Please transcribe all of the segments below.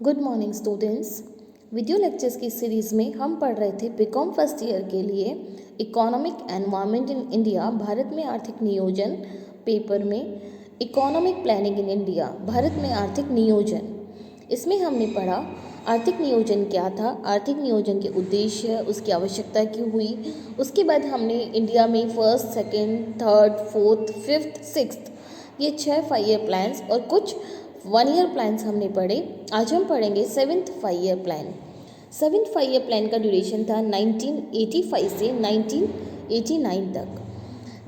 Good morning students. Video lectures की series में हम पढ़ रहे थे बीकॉम फर्स्ट ईयर के लिए economic environment in India, Bharat में आर्थिक नियोजन पेपर में economic planning in India, Bharat में आर्थिक नियोजन। इसमें हमने पढ़ा आर्थिक नियोजन क्या था, आर्थिक नियोजन के उद्देश्य, उसकी आवश्यकता क्यों हुई। उसके बाद हमने इंडिया में first, second, third, fourth, fifth, sixth ये 6 5 ईयर प्लान्स और कुछ 1 ईयर प्लान्स हमने पढ़े। आज हम पढ़ेंगे 7th 5 year plan. 7th 5 year plan का ड्यूरेशन था 1985 से 1989 तक।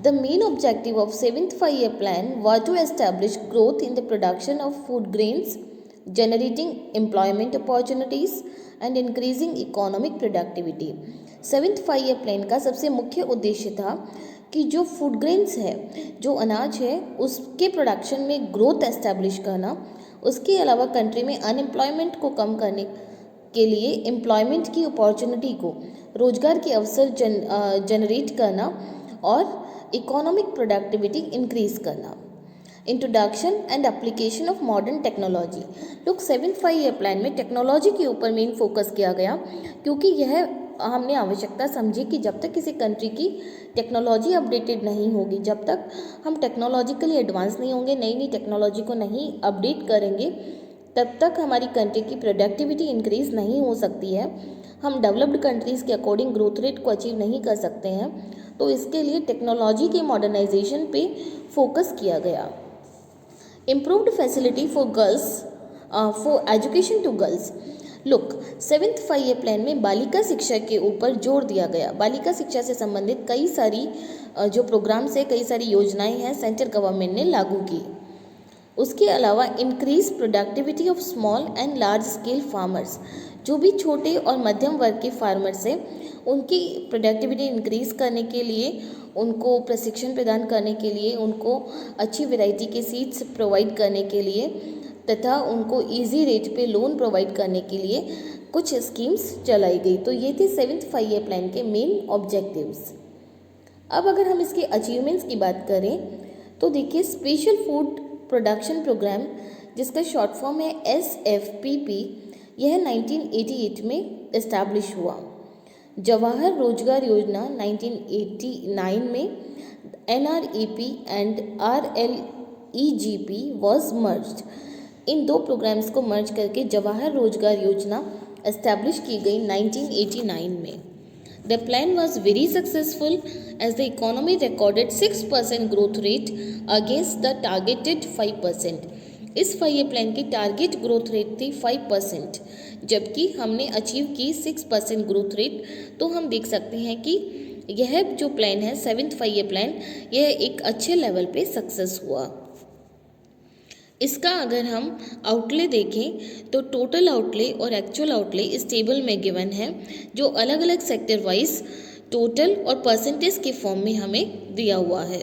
The main objective of 7th 5 year plan was to establish growth in the production of food grains, generating employment opportunities and increasing economic productivity. 7th 5 year plan का सबसे मुख्य उद्देश्य था कि जो फूड ग्रेन्स है, जो अनाज है, उसके प्रोडक्शन में ग्रोथ एस्टेब्लिश करना, उसके अलावा कंट्री में अनएम्प्लॉयमेंट को कम करने के लिए एम्प्लॉयमेंट की अपॉर्चुनिटी को, रोजगार के अवसर जनरेट करना और इकोनॉमिक प्रोडक्टिविटी इंक्रीज करना। Introduction and application of modern technology. लोग 7th 5 ईयर प्लान में टेक्नोलॉजी के ऊपर मेन फोकस किया गया, क्योंकि यह हमने आवश्यकता समझी कि जब तक किसी कंट्री की टेक्नोलॉजी अपडेटेड नहीं होगी, जब तक हम टेक्नोलॉजिकली एडवांस नहीं होंगे, नई नई टेक्नोलॉजी को नहीं अपडेट करेंगे, तब तक हमारी कंट्री की प्रोडक्टिविटी इंक्रीज नहीं हो सकती है। हम डेवलप्ड कंट्रीज़ के अकॉर्डिंग ग्रोथ रेट को अचीव नहीं कर सकते हैं। तो इसके लिए टेक्नोलॉजी के मॉडर्नाइजेशन पे फोकस किया गया। Improved facility for girls, for education to girls. Look, 7th 5 year plan में बालिका शिक्षा के ऊपर जोर दिया गया। बालिका शिक्षा से संबंधित कई सारी जो प्रोग्राम्स है, कई सारी योजनाएं हैं, सेंट्रल गवर्नमेंट ने लागू की। उसके अलावा increase productivity of small and large scale farmers. जो भी छोटे और मध्यम वर्ग के फार्मर्स हैं, उनकी प्रोडक्टिविटी इंक्रीज करने के लिए, उनको प्रशिक्षण प्रदान करने के लिए, उनको अच्छी वैरायटी के सीड्स प्रोवाइड करने के लिए तथा उनको इजी रेट पे लोन प्रोवाइड करने के लिए कुछ स्कीम्स चलाई गई। तो ये थे 7th 5 ईयर प्लान के मेन ऑब्जेक्टिव्स। अब अगर हम इसके अचीवमेंट्स की बात करें तो देखिए, स्पेशल फूड प्रोडक्शन प्रोग्राम, जिसका शॉर्ट फॉर्म है SFPP, यह 1988 में इस्टेब्लिश हुआ। जवाहर रोजगार योजना 1989 में, NREP and RLEGP was merged. इन दो प्रोग्राम्स को मर्ज करके जवाहर रोजगार योजना एस्टैब्लिश की गई 1989 में। The plan was very successful as the economy recorded 6% growth rate against the targeted 5%। इस 5 ईयर प्लान की टारगेट ग्रोथ रेट थी 5%, जबकि हमने अचीव की 6% ग्रोथ रेट। तो हम देख सकते हैं कि यह जो प्लान है 7th 5 ईयर प्लान, यह एक अच्छे लेवल पे सक्सेस हुआ। इसका अगर हम आउटले देखें तो टोटल आउटले और एक्चुअल आउटले इस टेबल में गिवन है, जो अलग अलग सेक्टर वाइज टोटल और परसेंटेज के फॉर्म में हमें दिया हुआ है।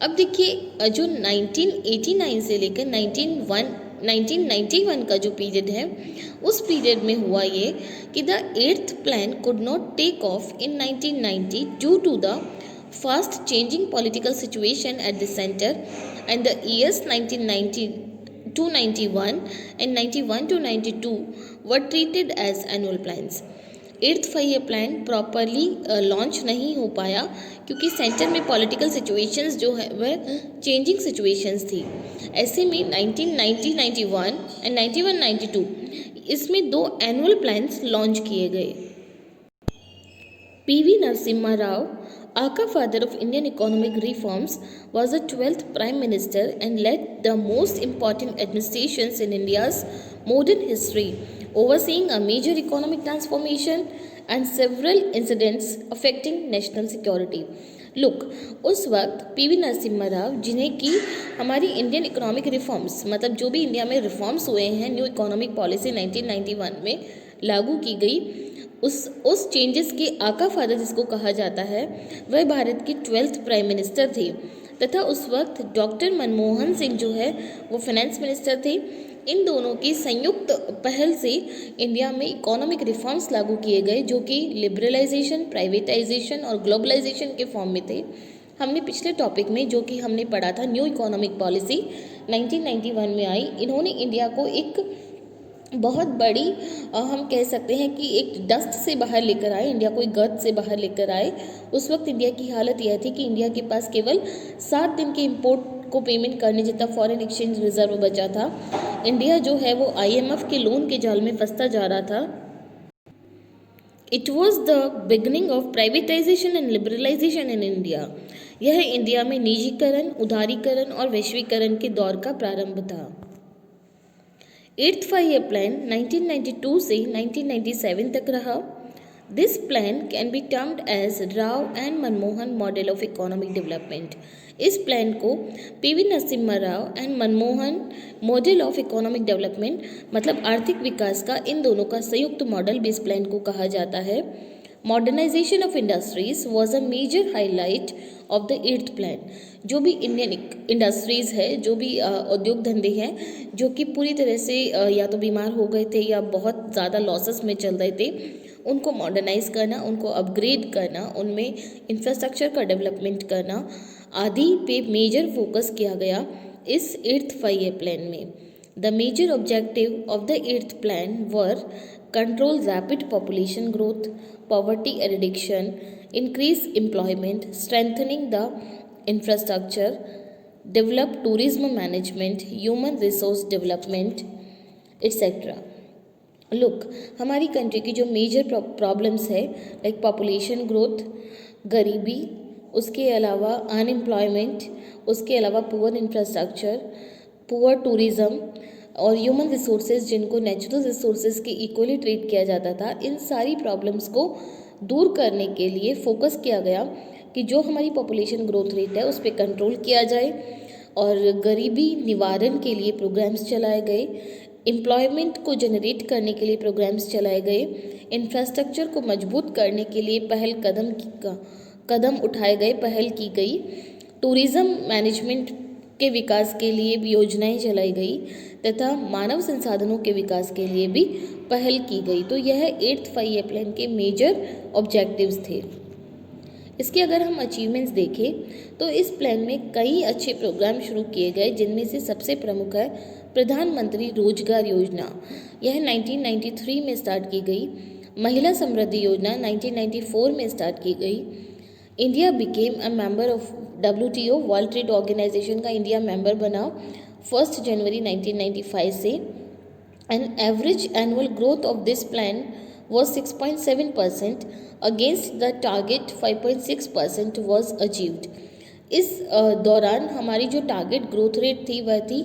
अब देखिए, जो 1989 से लेकर 1991 का जो पीरियड है, उस पीरियड में हुआ ये कि the 8th plan could not take off in 1990 due to the fast changing political situation at the center, and the years 1990 to 91 and 91 to 92 were treated as annual plans. 8th 5 year plan properly launch नहीं हो पाया, क्योंकि centre में political situations जो है वह changing situations थी। ऐसे में 1990-91 एंड 91-92 इसमें 2 एनुअल प्लान्स लॉन्च किए गए। PV Narasimha Rao, Aka father of Indian economic reforms, was the 12th Prime Minister and led the most important administrations in India's modern history, overseeing a major economic transformation and several incidents affecting national security. Look, उस वक्त PV Narasimha Rao, जिन्हें कि हमारी Indian economic reforms, मतलब जो भी India में reforms हुए हैं, न्यू इकोनॉमिक पॉलिसी 1991 में लागू की गई, उस चेंजेस के आका फादर जिसको कहा जाता है, वह भारत के 12th प्राइम मिनिस्टर थे। तथा उस वक्त डॉक्टर मनमोहन सिंह जो है वो फाइनेंस मिनिस्टर थे। इन दोनों की संयुक्त पहल से इंडिया में इकोनॉमिक रिफॉर्म्स लागू किए गए, जो कि लिबरलाइजेशन, प्राइवेटाइजेशन और ग्लोबलाइजेशन के फॉर्म में थे। हमने पिछले टॉपिक में जो कि हमने पढ़ा था न्यू इकोनॉमिक पॉलिसी 1991 में आई। इन्होंने इंडिया को एक बहुत बड़ी हम कह सकते हैं कि एक डस्ट से बाहर लेकर आए, इंडिया को एक गर्त से बाहर लेकर आए। उस वक्त इंडिया की हालत यह थी कि इंडिया के पास केवल 7 दिन के इंपोर्ट को पेमेंट करने जितना फॉरेन एक्सचेंज रिजर्व बचा था। इंडिया जो है वो IMF के लोन के जाल में फंसता जा रहा था। It was the beginning of privatisation and liberalisation in India. यह इंडिया में निजीकरण, उदारीकरण और वैश्वीकरण के दौर का प्रारंभ था। 8th 5-year प्लान 1992 से 1997 तक रहा। This plan can be termed as Rao and Manmohan model of economic development. इस प्लान को PV Narasimha Rao and Manmohan model of economic development मतलब आर्थिक विकास का, इन दोनों का संयुक्त मॉडल भी इस प्लान को कहा जाता है। Modernisation of industries was a major highlight of the 8th plan. जो भी इंडियन इंडस्ट्रीज़ है, जो भी उद्योग धंधे हैं जो कि पूरी तरह से या तो बीमार हो गए थे या बहुत ज़्यादा लॉसेस में चल रहे थे, उनको मॉडर्नाइज करना, उनको अपग्रेड करना, उनमें इंफ्रास्ट्रक्चर का डेवलपमेंट करना आदि पे मेजर फोकस किया गया इस 8th 5-year प्लान में। The major objective of the 8th plan were control rapid population growth, poverty eradication, increase employment, strengthening the infrastructure, develop tourism management, human resource development, etc. Look, हमारी country की जो major problems है like population growth, गरीबी, उसके अलावा unemployment, उसके अलावा poor infrastructure, poor tourism और ह्यूमन रिसोर्सेज जिनको नेचुरल रिसोर्सेज के इक्वली ट्रीट किया जाता था, इन सारी प्रॉब्लम्स को दूर करने के लिए फोकस किया गया कि जो हमारी पॉपुलेशन ग्रोथ रेट है उस पर कंट्रोल किया जाए और गरीबी निवारण के लिए प्रोग्राम्स चलाए गए, एम्प्लॉयमेंट को जनरेट करने के लिए प्रोग्राम्स चलाए गए, इंफ्रास्ट्रक्चर को मजबूत करने के लिए कदम उठाए गए, पहल की गई, टूरिज़्म मैनेजमेंट के विकास के लिए भी योजनाएं चलाई गई तथा मानव संसाधनों के विकास के लिए भी पहल की गई। तो यह 8th 5-year प्लान के मेजर ऑब्जेक्टिव्स थे। इसके अगर हम अचीवमेंट्स देखें तो इस प्लान में कई अच्छे प्रोग्राम शुरू किए गए, जिनमें से सबसे प्रमुख है प्रधानमंत्री रोजगार योजना। यह 1993 में स्टार्ट की गई। महिला समृद्धि योजना 1994 में स्टार्ट की गई। India became a member of WTO World Trade Organisation का इंडिया मेंबर बना 1 जनवरी 1995 से। And average annual growth of this plan was 6.7% against the target 5.6% was achieved। इस दौरान हमारी जो टारगेट ग्रोथ रेट थी वह थी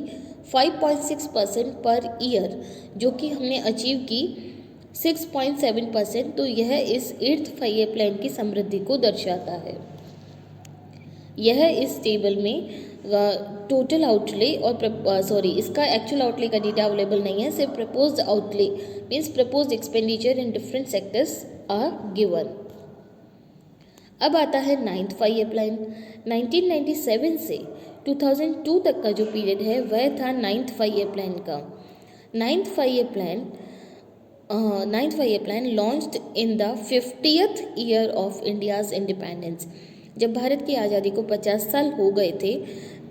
5.6% पर ईयर, जो कि हमने अचीव की 6.7%। तो यह इस 8th 5-year प्लान की समृद्धि को दर्शाता है। यह इस टेबल में टोटल आउटले और इसका एक्चुअल आउटले का डेटा अवेलेबल नहीं है, सिर्फ proposed outlay means proposed expenditure in different sectors are given. अब आता है 9th 5-year प्लान। 1997 से 2002 तक का जो पीरियड है वह था 9th 5-year प्लान का। 9th 5-year plan launched in the 50th year of India's independence. जब भारत की आज़ादी को 50 साल हो गए थे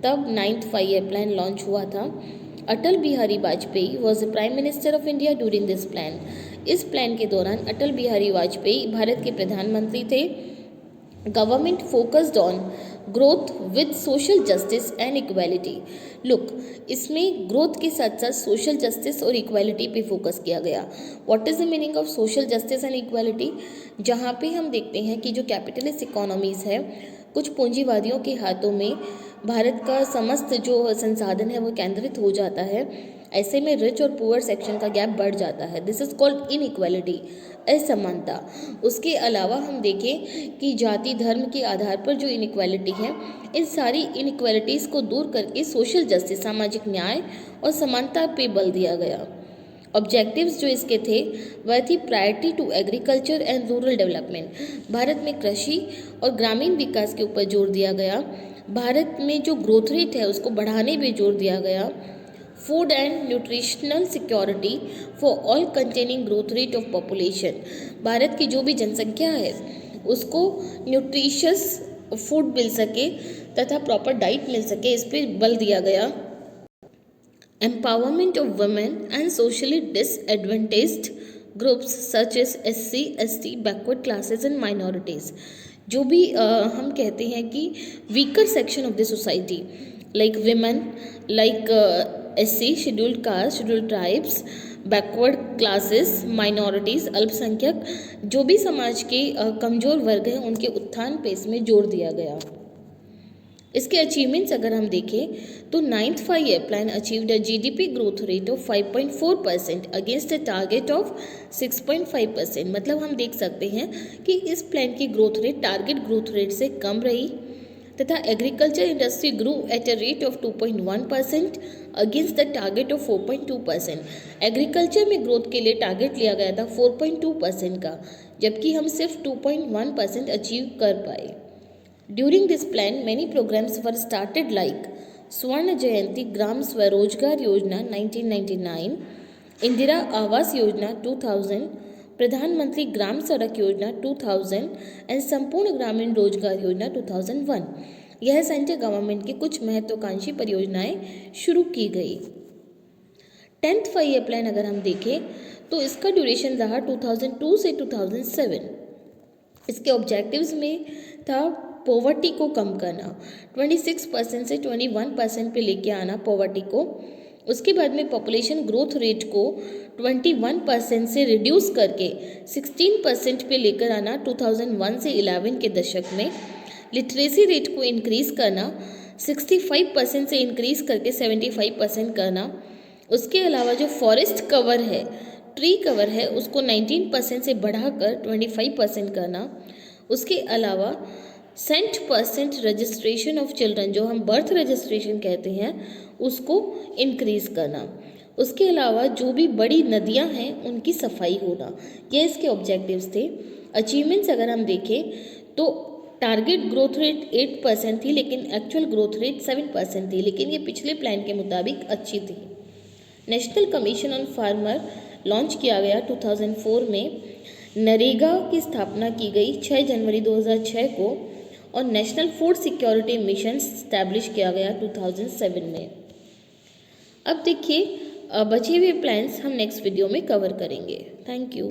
तब 9th 5-year प्लान लॉन्च हुआ था। Atal Bihari Vajpayee was the prime minister of India during this plan. इस प्लान के दौरान अटल बिहारी वाजपेयी भारत के प्रधानमंत्री थे। Government focused on growth with social justice and equality. Look, इसमें ग्रोथ के साथ साथ सोशल जस्टिस और इक्वालिटी पे फोकस किया गया। What is the meaning of social justice and equality? जहाँ पे हम देखते हैं कि जो कैपिटलिस्ट इकोनॉमीज़ है, कुछ पूंजीवादियों के हाथों में भारत का समस्त जो संसाधन है वो केंद्रित हो जाता है, ऐसे में रिच और पुअर सेक्शन का गैप बढ़ जाता है। दिस इज कॉल्ड इनइक्वालिटी, असमानता। उसके अलावा हम देखें कि जाति धर्म के आधार पर जो इनइक्वालिटी है, इन सारी इनइक्वालिटीज़ को दूर करके सोशल जस्टिस, सामाजिक न्याय और समानता पे बल दिया गया। ऑब्जेक्टिव्स जो इसके थे वह थी priority to agriculture and rural development. Bharat में कृषि और ग्रामीण विकास के ऊपर जोर दिया गया। भारत में जो ग्रोथ रेट है उसको बढ़ाने पे जोर दिया गया। Food and nutritional security for all containing growth rate of population. Bharat की जो भी जनसंख्या है उसको न्यूट्रिशियस फूड मिल सके तथा प्रॉपर डाइट मिल सके, इस पर बल दिया गया। empowerment of women and socially disadvantaged groups such as SC, ST, backward classes and minorities. जो भी हम कहते हैं कि weaker section of the society like women, like SC, scheduled caste, scheduled tribes, backward classes, minorities, अल्पसंख्यक, जो भी समाज के कमज़ोर वर्ग हैं उनके उत्थान पे इसमें जोर दिया गया। इसके अचीवमेंट्स अगर हम देखें तो 9th 5-year plan achieved a GDP growth rate of 5.4% against a target of 6.5%। मतलब हम देख सकते हैं कि इस प्लान की growth rate target growth rate से कम रही तथा agriculture industry grow at a rate of 2.1% against the target of 4.2%। Agriculture में ग्रोथ के लिए टारगेट लिया गया था 4.2% का, जबकि हम सिर्फ 2.1% अचीव कर पाए। During this plan, many programs were started like स्वर्ण जयंती ग्राम स्वरोजगार योजना 1999, इंदिरा आवास योजना 2000, प्रधानमंत्री ग्राम सड़क योजना 2000 एंड संपूर्ण ग्रामीण रोजगार योजना 2001। यह सेंट्रल गवर्नमेंट की कुछ महत्वाकांक्षी परियोजनाएं शुरू की गई। 10th 5-year प्लान अगर हम देखें तो इसका ड्यूरेशन रहा 2002 से 2007। इसके ऑब्जेक्टिव्स में था पॉवर्टी को कम करना, 26% से 21% पे लेके आना पॉवर्टी को। उसके बाद में पॉपुलेशन ग्रोथ रेट को 21% से रिड्यूस करके 16% पे लेकर आना 2001 से 11 के दशक में। लिटरेसी रेट को इंक्रीज़ करना 65% से इंक्रीज़ करके 75% करना। उसके अलावा जो फॉरेस्ट कवर है, ट्री कवर है, उसको 19% से बढ़ाकर 25% करना। उसके अलावा 100% रजिस्ट्रेशन ऑफ चिल्ड्रन, जो हम बर्थ रजिस्ट्रेशन कहते हैं, उसको इंक्रीज़ करना। उसके अलावा जो भी बड़ी नदियां हैं उनकी सफाई होना, ये इसके ऑब्जेक्टिव्स थे। अचीवमेंट्स अगर हम देखें तो टारगेट ग्रोथ रेट 8% थी, लेकिन एक्चुअल ग्रोथ रेट 7% थी, लेकिन ये पिछले प्लान के मुताबिक अच्छी थी। National commission on farmer launch किया गया 2004 में। नरेगा की स्थापना की गई 6 जनवरी 2006 को और national food security mission establish किया गया 2007 में। अब देखिए बचे हुए प्लान्स हम नेक्स्ट वीडियो में कवर करेंगे। Thank you.